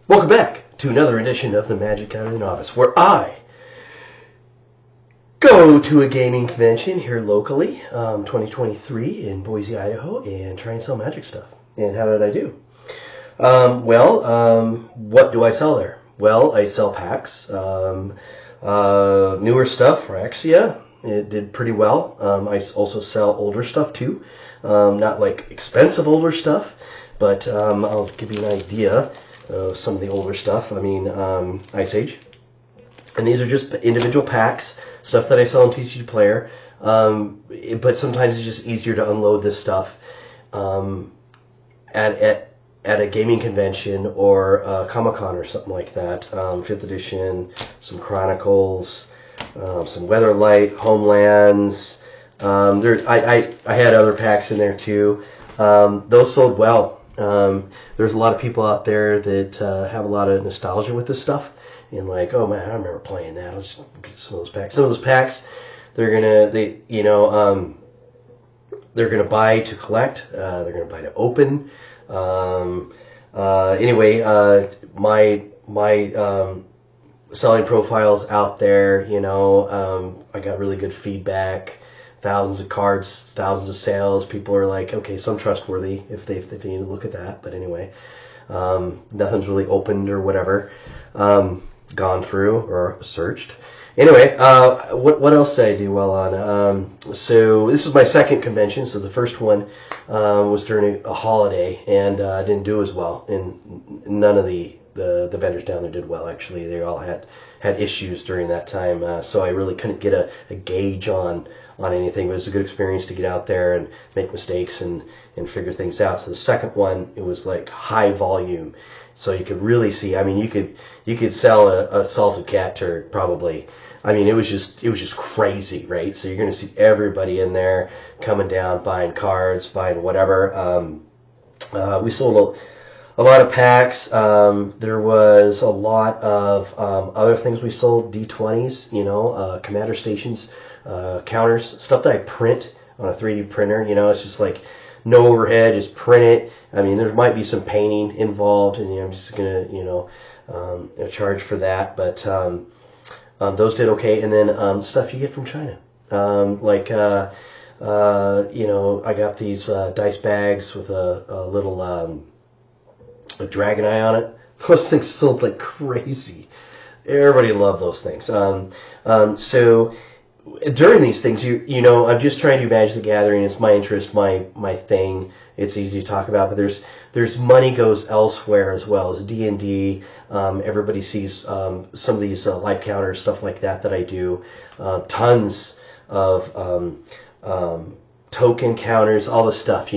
Welcome back to another edition of the Magic Gathering Novice, where I go to a gaming convention here locally, 2023 in Boise, Idaho, and try and sell Magic stuff. And how did I do? What do I sell there? Well, I sell packs, newer stuff, Phyrexia. It did pretty well. I also sell older stuff too, not like expensive older stuff, but I'll give you an idea. Some of the older stuff. Ice Age. And these are just individual packs, stuff that I sell on TCG Player. But sometimes it's just easier to unload this stuff at a gaming convention or Comic-Con or something like that. 5th edition, some Chronicles, some Weatherlight, Homelands. I had other packs in there too. Those sold well. There's a lot of people out there that have a lot of nostalgia with this stuff, and like, oh man, I remember playing that. I'll just get some of those packs. Some of those packs, they're gonna buy to collect. They're gonna buy to open. My selling profiles out there. I got really good feedback. Thousands of cards, thousands of sales. People are like, okay, so I'm trustworthy if they need to look at that. But anyway, nothing's really opened or whatever, gone through or searched. Anyway, what else did I do well on? So this is my second convention. So the first one was during a holiday, and I didn't do as well. And none of the vendors down there did well, actually. They all had issues during that time. So I really couldn't get a gauge on anything. It was a good experience to get out there and make mistakes and figure things out. So the second one, it was like high volume. So you could really see, you could sell a salted cat turd probably. It was just crazy, right? So you're going to see everybody in there coming down, buying cards, buying whatever. We sold a lot of packs. There was a lot of other things we sold, D20s, commander stations, counters, stuff that I print on a 3D printer. It's just like no overhead, just print it. There might be some painting involved, and I'm just gonna charge for that. But those did okay. And then stuff you get from China, I got these dice bags with a little a dragon eye on it. Those things sold like crazy. Everybody loved those things. So during these things, I'm just trying to do Magic the Gathering. It's my interest, my thing. It's easy to talk about, but there's money goes elsewhere as well as D&D. Everybody sees some of these light counters, stuff like that I do. Tons of token counters, all the stuff,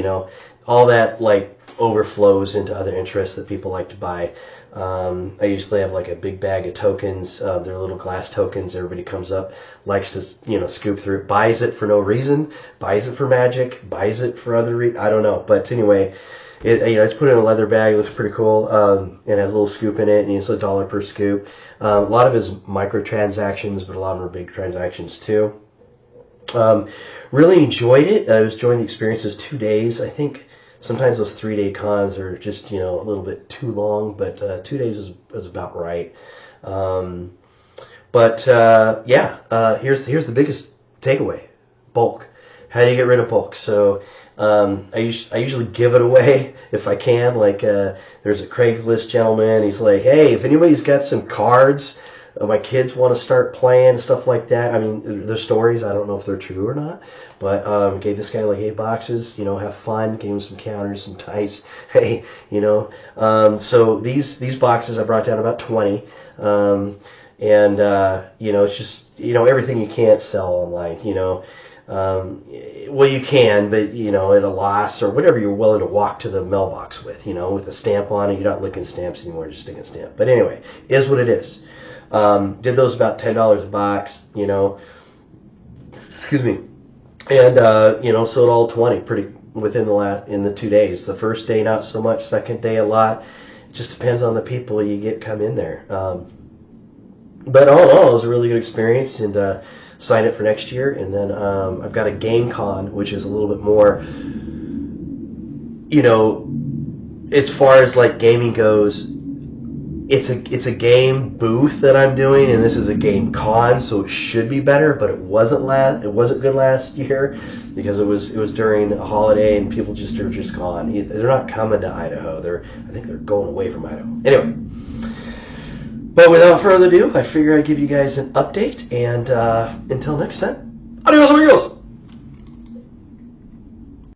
all that like overflows into other interests that people like to buy. I usually have like a big bag of tokens. They're little glass tokens. Everybody comes up, likes to, scoop through it, buys it for no reason, buys it for Magic, buys it for other I don't know. But anyway, it's put in a leather bag. It looks pretty cool. It has a little scoop in it, and it's $1 per scoop. A lot of it is microtransactions, but a lot of them are big transactions too. Really enjoyed it. I was enjoying the experiences. 2 days, I think. Sometimes those 3-day cons are just, a little bit too long, but 2 days is about right. Here's the biggest takeaway: bulk. How do you get rid of bulk? So I usually give it away if I can. Like there's a Craigslist gentleman. He's like, hey, if anybody's got some cards, my kids want to start playing, stuff like that. The stories, I don't know if they're true or not, but gave this guy like 8 boxes, have fun, gave him some counters, some dice. Hey, so these boxes I brought down about 20, it's just, everything you can't sell online, well, you can, but, at a loss or whatever you're willing to walk to the mailbox with, with a stamp on it. You're not licking stamps anymore, just sticking a stamp. But anyway, is what it is. Did those about $10 a box, excuse me, and sold all 20 pretty within in the 2 days. The first day not so much, second day a lot. It just depends on the people you get come in there. But all in all, it was a really good experience, and signed it for next year. And then I've got a Game Con, which is a little bit more, as far as like gaming goes. it's a game booth that I'm doing, and this is a game con, so it should be better. But it wasn't good last year because it was during a holiday and people are just gone. They're not coming to Idaho. I think they're going away from Idaho. Anyway, but without further ado, I figure I'd give you guys an update, and until next time, adios amigos.